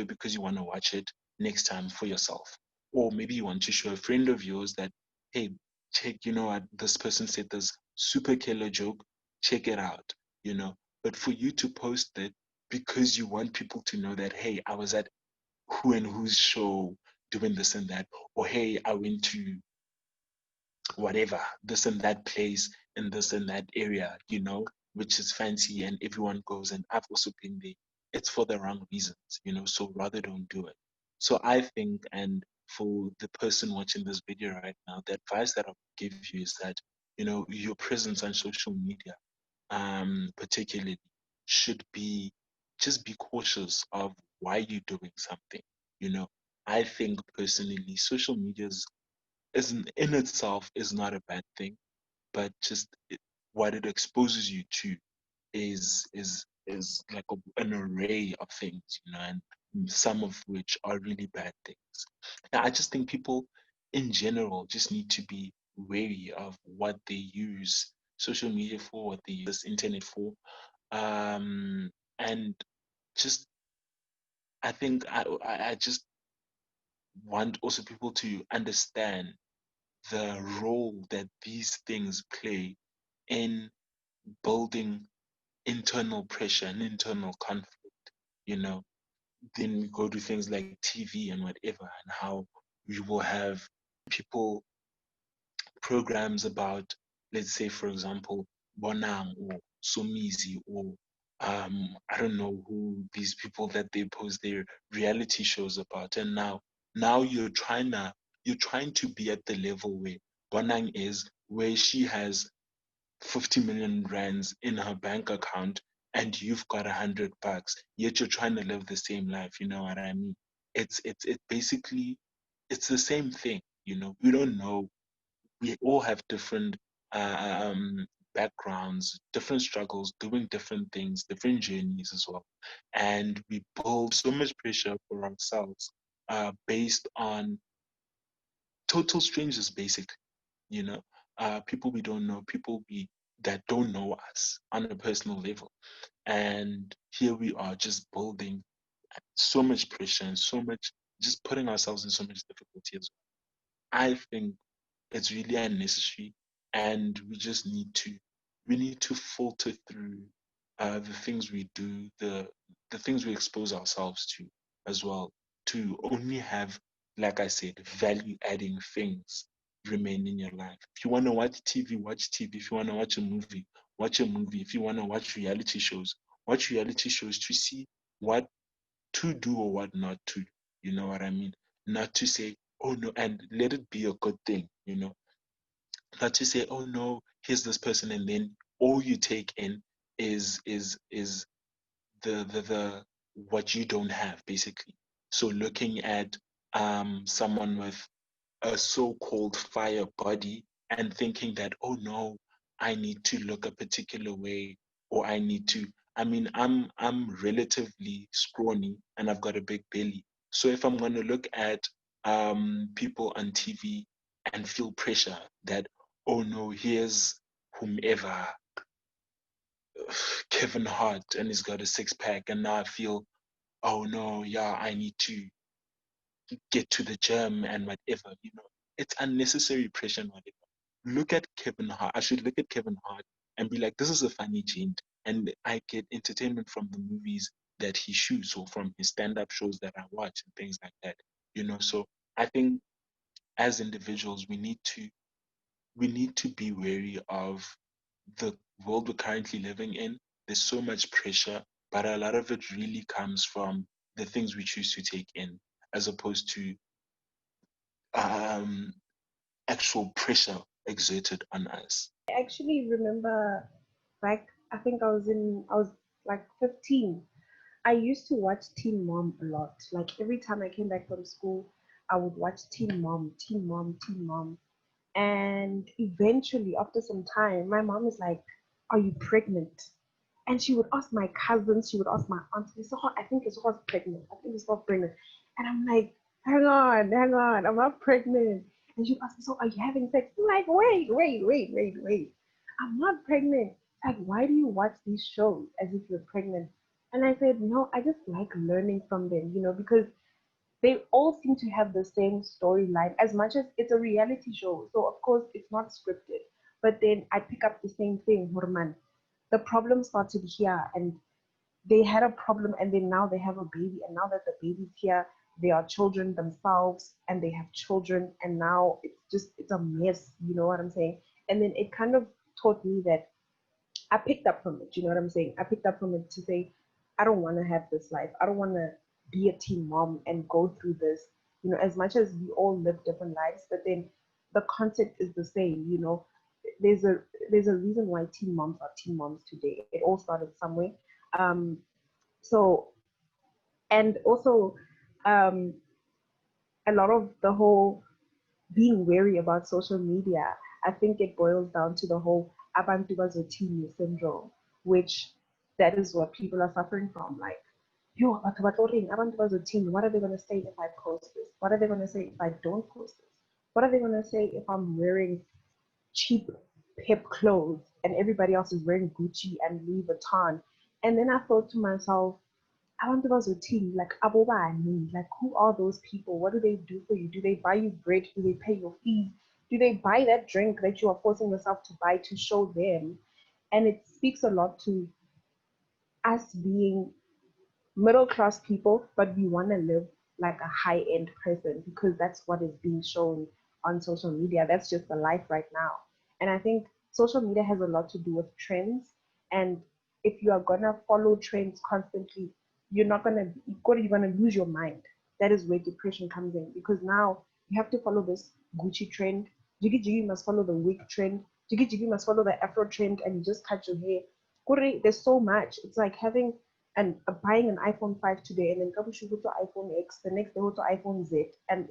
because you want to watch it next time for yourself. Or maybe you want to show a friend of yours that, hey, check, you know what, this person said this super killer joke, check it out, you know. But for you to post it because you want people to know that, hey, I was at who and whose show doing this and that, or hey, I went to whatever, this and that place in this and that area, you know, which is fancy and everyone goes, and I've also been there. It's for the wrong reasons, you know, so rather don't do it. So I think, and for the person watching this video right now, the advice that I'll give you is that, you know, your presence on social media particularly, should be just be cautious of why you're doing something. You know, I think personally, social media is in itself is not a bad thing, but just what it exposes you to is like an array of things, you know, and some of which are really bad things. Now, I just think people in general just need to be wary of what they use social media for, what they use this internet for, and just I think I just want also people to understand the role that these things play in building internal pressure and internal conflict. You know, then we go to things like TV and whatever, and how we will have people programs about, let's say, for example, Bonang or Somizi or I don't know who these people that they post their reality shows about, and now you're trying to be at the level where Bonang is, where she has 50 million rands in her bank account and you've got $100, yet you're trying to live the same life. You know what I mean? It basically it's the same thing. You know, we don't know. We all have different uh, um, backgrounds, different struggles, doing different things, different journeys as well, and we build so much pressure for ourselves based on total strangers, basically. You know, people we don't know, people we that don't know us on a personal level, and here we are just building so much pressure and so much, just putting ourselves in so much difficulty as well. I think it's really unnecessary, and we need to filter through the things we do, the things we expose ourselves to as well, to only have, like I said, value adding things remain in your life. If you want to watch TV, watch TV. If you want to watch a movie, watch a movie. If you want to watch reality shows to see what to do or what not to. You know what I mean? Not to say, oh no, and let it be a good thing, you know, not to say, oh no, here's this person, and then all you take in is the what you don't have, basically. So looking at someone with a so-called fire body and thinking that, oh no, I need to look a particular way, or I need to, I mean, I'm relatively scrawny and I've got a big belly. So if I'm gonna look at people on TV and feel pressure that, oh no, here's whomever, Kevin Hart, and he's got a six pack, and now I feel, oh no, yeah, I need to get to the gym and whatever, you know. It's unnecessary pressure and whatever. Look at Kevin Hart. I should look at Kevin Hart and be like, this is a funny gent. And I get entertainment from the movies that he shoots or from his stand-up shows that I watch and things like that. You know, so I think as individuals we need to be wary of the world we're currently living in. There's so much pressure, but a lot of it really comes from the things we choose to take in, as opposed to um, actual pressure exerted on us. I actually remember back, I think I was like 15. I used to watch Teen Mom a lot. Like every time I came back from school, I would watch Teen Mom, Teen Mom, Teen Mom. And eventually, after some time, my mom is like, "Are you pregnant?" And she would ask my cousins, she would ask my aunts, I think it's was pregnant. I think it's not pregnant. And I'm like, hang on, I'm not pregnant. And she'd ask me, so are you having sex? I'm like, wait. I'm not pregnant. Like, why do you watch these shows as if you're pregnant? And I said, no, I just like learning from them, because they all seem to have the same storyline as much as it's a reality show. So, of course, it's not scripted. But then I pick up the same thing, Hurman. The problem started here, and they had a problem, and then now they have a baby. And now that the baby's here, they are children themselves, and they have children. And now it's a mess. You know what I'm saying? And then it kind of taught me that I picked up from it. You know what I'm saying? I picked up from it to say, I don't want to have this life. I don't want to be a teen mom and go through this. As much as we all live different lives, but then the concept is the same. There's a there's a reason why teen moms are teen moms today. It all started somewhere. Um, so and also um, a lot of the whole being wary about social media, I think it boils down to the whole abantu bazothini syndrome, which that is what people are suffering from. Like, yo, abantu bazothini, what are they going to say if I post this? What are they going to say if I don't post this? What are they going to say if I'm wearing cheap hip clothes and everybody else is wearing Gucci and Louis Vuitton? And then I thought to myself, I want those routine, like abobani, like who are those people? What do they do for you? Do they buy you bread? Do they pay your fees? Do they buy that drink that you are forcing yourself to buy to show them? And it speaks a lot to us being middle class people, but we want to live like a high end person because that's what is being shown on social media. That's just the life right now. And I think social media has a lot to do with trends. And if you are gonna follow trends constantly, you're gonna lose your mind. That is where depression comes in because now you have to follow this Gucci trend. Jiggy Jiggy must follow the wig trend. Jiggy Jiggy must follow the Afro trend and you just cut your hair. There's so much. It's like having and buying an iPhone 5 today and then should go to iPhone X, the next day go to iPhone Z, and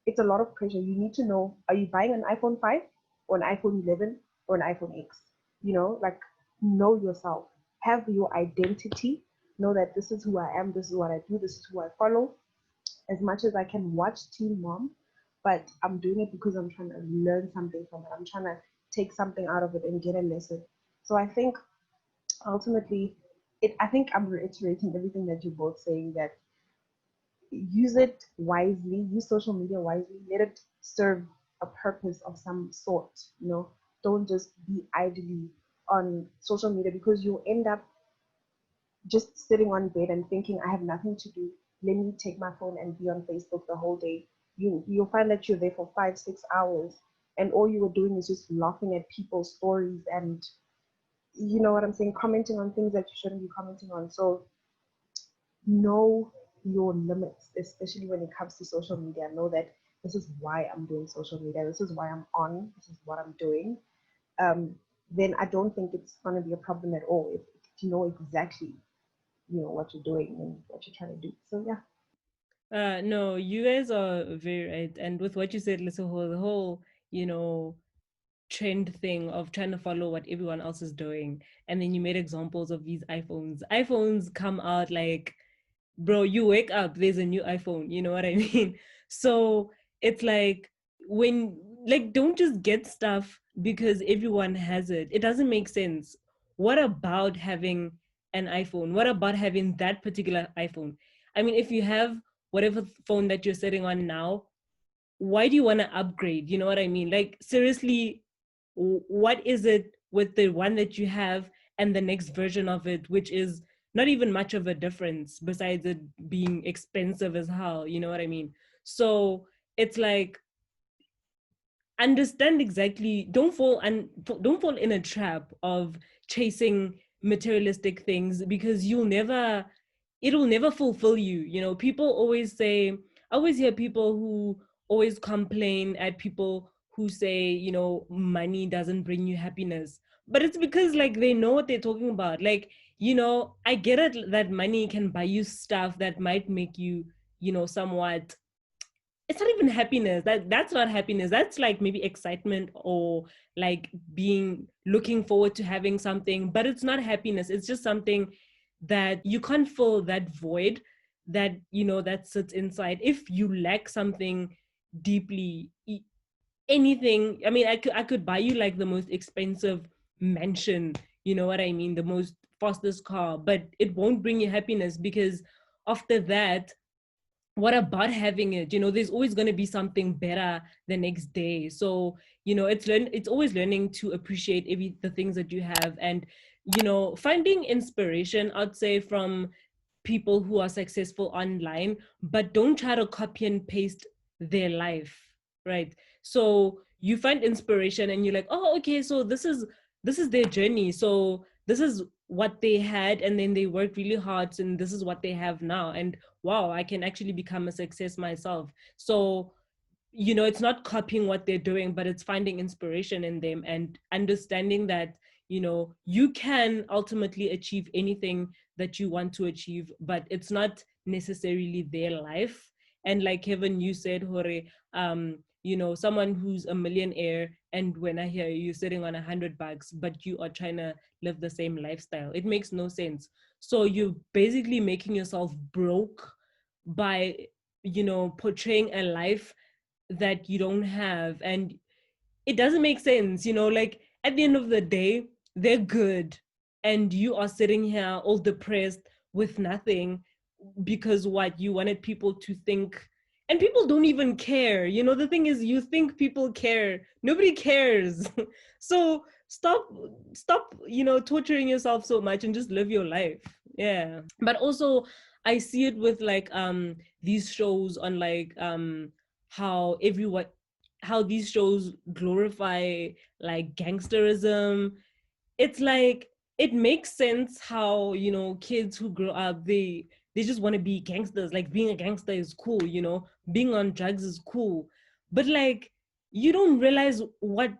it's a lot of pressure. You need to know, are you buying an iPhone 5 or an iPhone 11 or an iPhone X? Like know yourself, have your identity, know that this is who I am, this is what I do, this is who I follow. As much as I can watch Teen Mom, but I'm doing it because I'm trying to learn something from it. I'm trying to take something out of it and get a lesson. So I think ultimately I think I'm reiterating everything that you're both saying, that use it wisely, use social media wisely, let it serve a purpose of some sort. Don't just be idly on social media because you'll end up just sitting on bed and thinking, I have nothing to do, let me take my phone and be on Facebook the whole day. You'll find that you're there for 5-6 hours and all you were doing is just laughing at people's stories and you know what I'm saying, commenting on things that you shouldn't be commenting on. So know your limits, especially when it comes to social media. Know that this is why I'm doing social media. This is why I'm on. This is what I'm doing. Then I don't think it's going to be a problem at all if you know exactly, what you're doing and what you're trying to do. So yeah. No, you guys are very right. And with what you said, Little Hole, the whole, trend thing of trying to follow what everyone else is doing. And then you made examples of these iPhones. iPhones come out like, bro, you wake up, there's a new iPhone. You know what I mean? So it's like when, like, don't just get stuff because everyone has it. It doesn't make sense. What about having an iPhone? What about having that particular iPhone? I mean, if you have whatever phone that you're sitting on now, why do you want to upgrade? You know what I mean? Like, seriously, what is it with the one that you have and the next version of it, which is not even much of a difference besides it being expensive as hell? You know what I mean? So it's like, understand exactly, don't fall in a trap of chasing materialistic things because it'll never fulfill you. People always say, I always hear people who always complain at people who say, money doesn't bring you happiness, but it's because, like, they know what they're talking about. Like, I get it that money can buy you stuff that might make you, somewhat, it's not even happiness. That's not happiness. That's like maybe excitement or like being looking forward to having something, but it's not happiness. It's just something that you can't fill that void that that sits inside. If you lack something deeply, anything, I mean, I could buy you like the most expensive mansion, you know what I mean, the most fastest car, but it won't bring you happiness because after that, what about having it? There's always going to be something better the next day. So it's always learning to appreciate the things that you have, and finding inspiration, I'd say, from people who are successful online, but don't try to copy and paste their life, right? So you find inspiration and you're like, oh, okay, so this is their journey, so this is what they had, and then they worked really hard, and this is what they have now, and wow, I can actually become a success myself. So it's not copying what they're doing, but it's finding inspiration in them and understanding that, you can ultimately achieve anything that you want to achieve, but it's not necessarily their life. And like Kevin, you said, Hore, someone who's a millionaire, and when I hear you sitting on $100, but you are trying to live the same lifestyle, it makes no sense. So you're basically making yourself broke by, portraying a life that you don't have. And it doesn't make sense, like at the end of the day, they're good, and you are sitting here all depressed with nothing, because what you wanted people to think, and people don't even care. The thing is, you think people care, nobody cares. So stop torturing yourself so much and just live your life. Yeah. But also, I see it with like these shows on like how everyone how these shows glorify like gangsterism. It's like, it makes sense how, kids who grow up, they just want to be gangsters. Like, being a gangster is cool, being on drugs is cool. But like, you don't realize what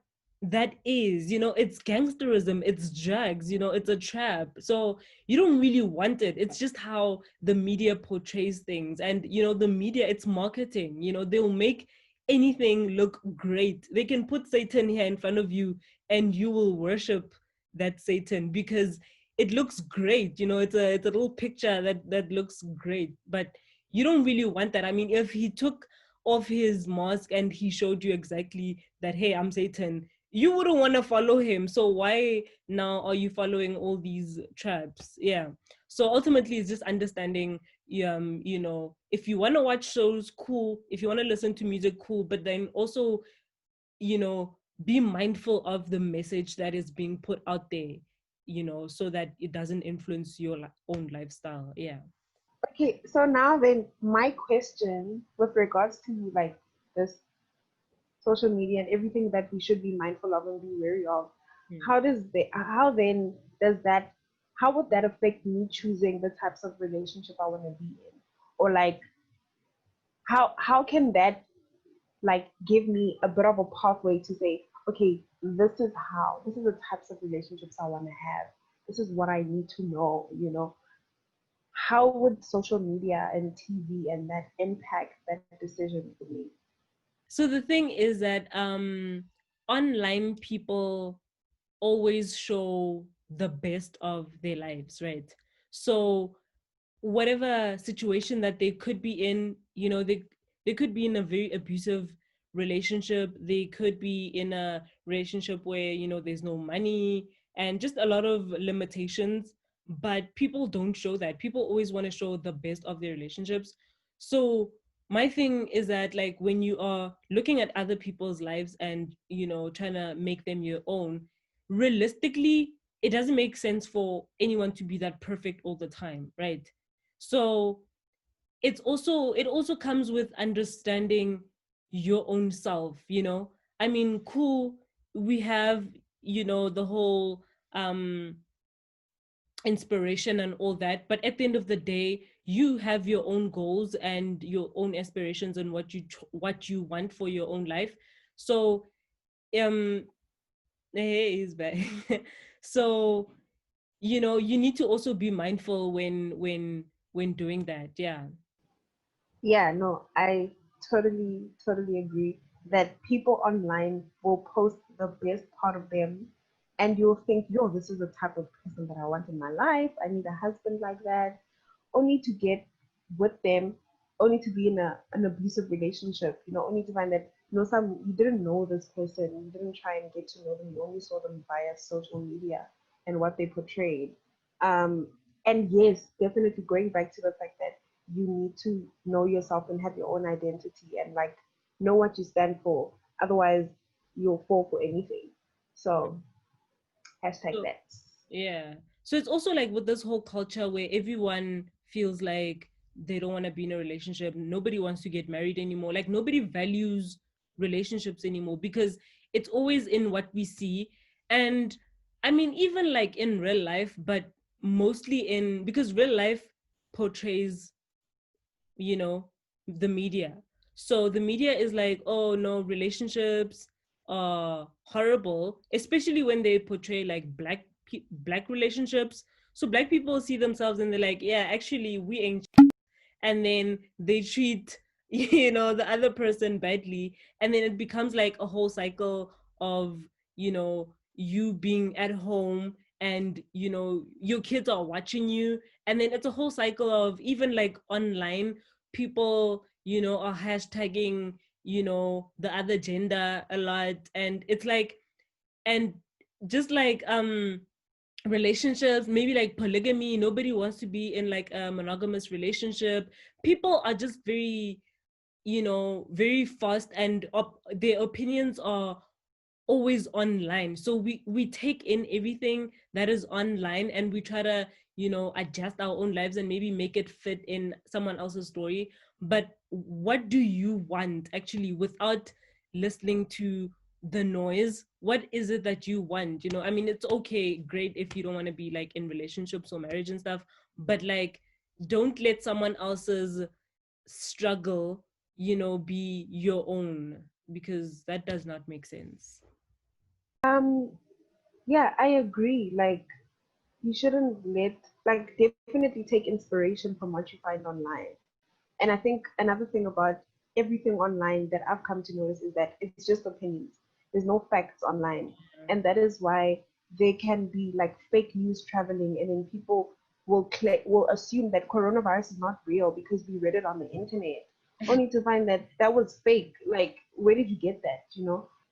that is. It's gangsterism, it's drugs, it's a trap. So you don't really want it. It's just how the media portrays things. And the media, it's marketing. They'll make anything look great. They can put Satan here in front of you, and you will worship that Satan because it looks great. It's a little picture that looks great, but you don't really want that. I mean, if he took off his mask and he showed you exactly that, hey, I'm Satan, you wouldn't want to follow him. So why now are you following all these traps? Yeah. So ultimately, it's just understanding, if you want to watch shows, cool. If you want to listen to music, cool. But then also, be mindful of the message that is being put out there, so that it doesn't influence your own lifestyle. Yeah. Okay, so now then, my question with regards to like this social media and everything that we should be mindful of and be wary of, Mm. how then does that, how would that affect me choosing the types of relationship I want to be in? Or like, how can that like give me a bit of a pathway to say, okay, this is the types of relationships I want to have. This is what I need to know, how would social media and TV and that impact that decision for me? So the thing is that online people always show the best of their lives, right? So whatever situation that they could be in, they could be in a very abusive relationship. They could be in a relationship where, there's no money and just a lot of limitations. But people don't show that. People always want to show the best of their relationships. So my thing is that, like, when you are looking at other people's lives and, trying to make them your own, realistically, it doesn't make sense for anyone to be that perfect all the time, right? So it also comes with understanding your own self. I mean, cool, we have, the whole um inspiration and all that, but at the end of the day, you have your own goals and your own aspirations and what you want for your own life. So um hey, he's back. So you need to also be mindful when doing that. Yeah. Yeah, no, I totally agree that people online will post the best part of them, and you'll think, yo, this is the type of person that I want in my life. I need a husband like that, only to get with them, only to be in an abusive relationship, only to find that, you didn't know this person, you didn't try and get to know them, you only saw them via social media and what they portrayed. Um, and yes, definitely going back to the fact that you need to know yourself and have your own identity and like know what you stand for. Otherwise, you'll fall for anything. So hashtag So that. yeah. So it's also like with this whole culture where everyone feels like they don't want to be in a relationship. Nobody wants to get married anymore. Like, nobody values relationships anymore because it's always in what we see. And I mean, even like in real life, but mostly because real life portrays, the media. So the media is like, oh no, relationships are horrible, especially when they portray like black relationships. So black people see themselves and they're like, yeah, actually we ain't, and then they treat the other person badly, and then it becomes like a whole cycle of you being at home, and your kids are watching you, and then it's a whole cycle of, even like online, people are hashtagging the other gender a lot, and it's like, and just like relationships, maybe like polygamy, nobody wants to be in like a monogamous relationship. People are just very very fast, and their opinions are always online. So we take in everything that is online, and we try to adjust our own lives and maybe make it fit in someone else's story. But what do you want actually, without listening to the noise? What is it that you want? I mean, it's okay, great if you don't want to be like in relationships or marriage and stuff, but like, don't let someone else's struggle be your own, because that does not make sense. Um, yeah, I agree. Like, you shouldn't definitely take inspiration from what you find online. And I think another thing about everything online that I've come to notice is that it's just opinions. There's no facts online. And that is why there can be like fake news traveling, and then people will assume that coronavirus is not real because we read it on the internet, only to find that that was fake. Like, where did you get that,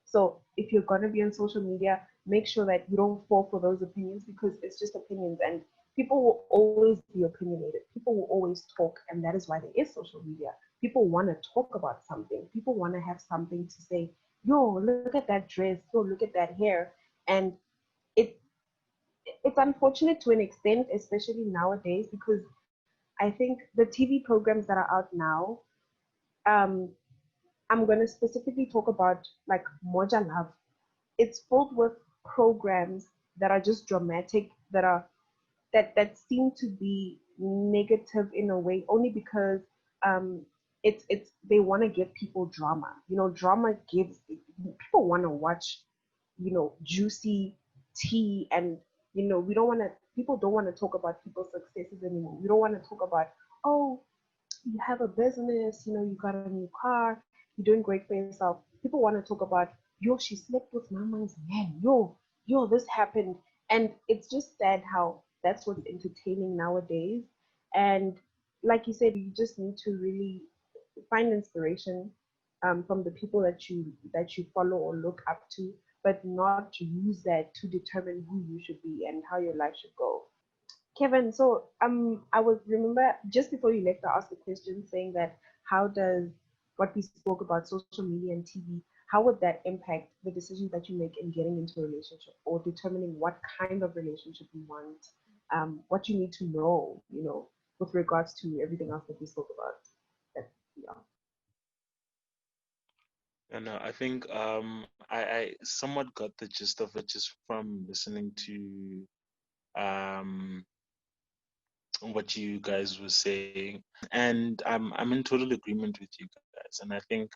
So if you're going to be on social media, make sure that you don't fall for those opinions, because it's just opinions, and people will always be opinionated. People will always talk, and that is why there is social media. People want to talk about something. People want to have something to say. Yo, look at that dress. Yo, look at that hair. And it it's unfortunate to an extent, especially nowadays, because I think the TV programs that are out now, um, I'm going to specifically talk about like Moja Love. It's filled with programs that are just dramatic, that seem to be negative in a way, only because um it's they want to give people drama. Drama gives people want to watch, juicy tea, and we don't want to people don't want to talk about people's successes anymore. We don't want to talk about, oh, you have a business, you got a new car, you're doing great for yourself. People want to talk about, yo, she slept with mama's man, yo, this happened. And it's just sad how that's what's entertaining nowadays. And like you said, you just need to really find inspiration from the people that you follow or look up to, but not use that to determine who you should be and how your life should go. Kevin, so I was remember just before you left, I asked a question saying that how does what we spoke about social media and TV, how would that impact the decisions that you make in getting into a relationship or determining what kind of relationship you want, what you need to know, with regards to everything else that we spoke about. That, yeah. And I think I somewhat got the gist of it just from listening to what you guys were saying, and I'm in total agreement with you guys. And I think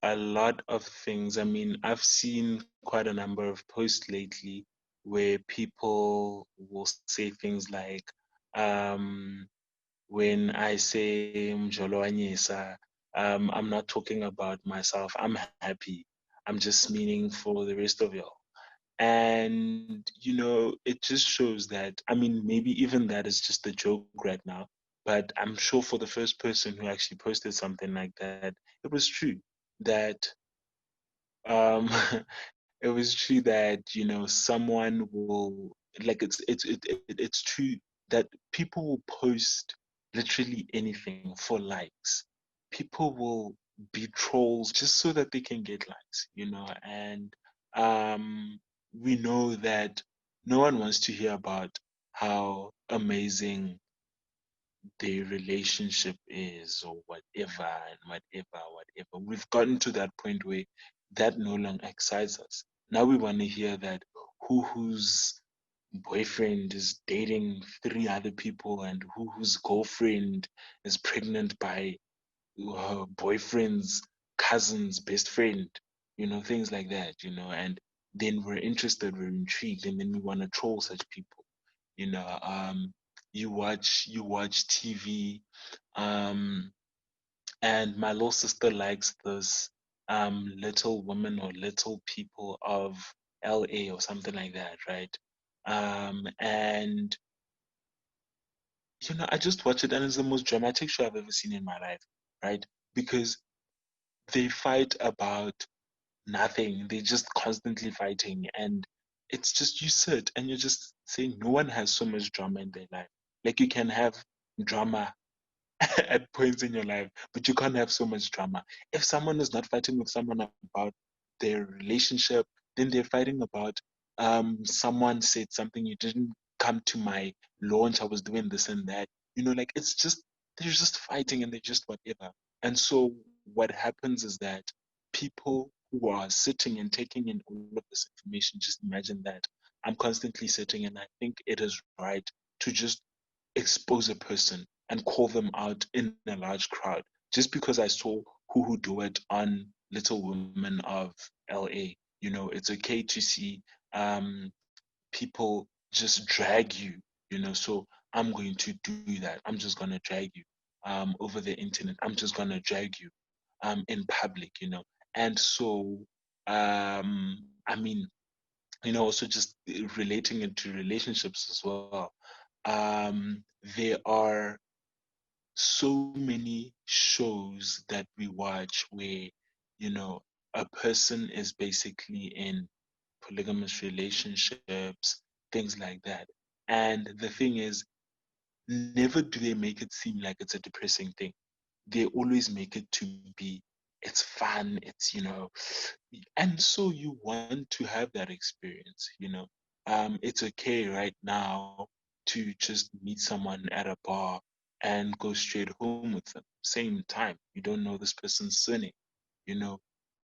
a lot of things. I mean, I've seen quite a number of posts lately where people will say things like, um, when I say Mjolo Anyesa, I'm not talking about myself. I'm happy. I'm just meaning for the rest of y'all. And, it just shows that, I mean, maybe even that is just a joke right now, but I'm sure for the first person who actually posted something like that, it was true that, um, it was true that, someone will, like, it's true that people will post literally anything for likes. People will be trolls just so that they can get likes. And we know that no one wants to hear about how amazing their relationship is, or whatever and whatever. We've gotten to that point where that no longer excites us. Now we want to hear that whose boyfriend is dating three other people, and whose girlfriend is pregnant by her boyfriend's cousin's best friend, things like that, and then we're interested, we're intrigued, and then we want to troll such people, you know. You watch TV, um, and my little sister likes this Little Women or Little People of LA or something like that, right? And I just watch it, and it's the most dramatic show I've ever seen in my life, right? Because they fight about nothing. They're just constantly fighting. And it's just, you sit and you're just saying no one has so much drama in their life. Like, you can have drama at points in your life, but you can't have so much drama. If someone is not fighting with someone about their relationship, then they're fighting about someone said something, you didn't come to my launch, I was doing this and that. Like, it's just, they're just fighting and they're just whatever. And so what happens is that people who are sitting and taking in all of this information, just imagine that I'm constantly sitting, and I think it is right to just expose a person and call them out in a large crowd just because I saw who do it on Little Women of LA. It's okay to see people just drag you, so I'm going to do that. I'm just going to drag you over the internet. I'm just going to drag you in public, And so, I mean, also just relating it to relationships as well. There are so many shows that we watch where, a person is basically in polygamous relationships, things like that. And the thing is, never do they make it seem like it's a depressing thing. They always make it to be, it's fun, and so you want to have that experience. It's okay right now to just meet someone at a bar and go straight home with them same time. You don't know this person's surname, you know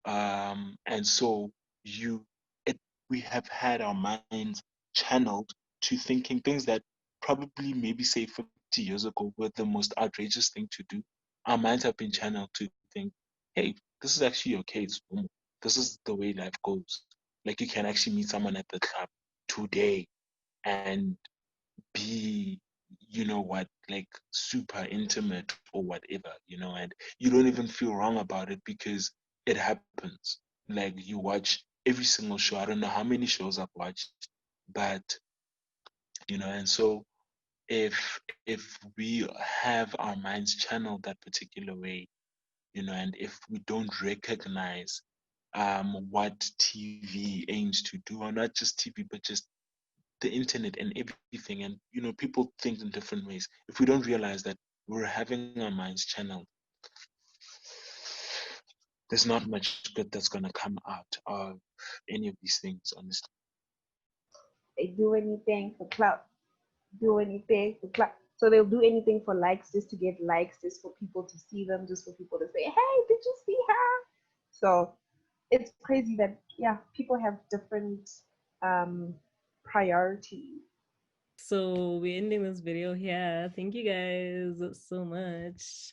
and so you it we have had our minds channeled to thinking things that probably maybe say 50 years ago were the most outrageous thing to do. Our minds have been channeled to think, hey, this is actually okay, it's normal, this is the way life goes. Like, you can actually meet someone at the club today and be, like, super intimate or whatever, and you don't even feel wrong about it because it happens. Like, you watch every single show. I don't know how many shows I've watched, but and so if we have our minds channeled that particular way, and if we don't recognize what TV aims to do, or not just TV, but just the internet and everything, and people think in different ways. If we don't realize that we're having our minds channeled, there's not much good that's going to come out of any of these things, honestly. They do anything for clout, do anything for clout. So they'll do anything for likes, just to get likes, just for people to see them, just for people to say, hey, did you see her? So it's crazy that, yeah, people have different um, priorities. So we're ending this video here. Thank you guys so much.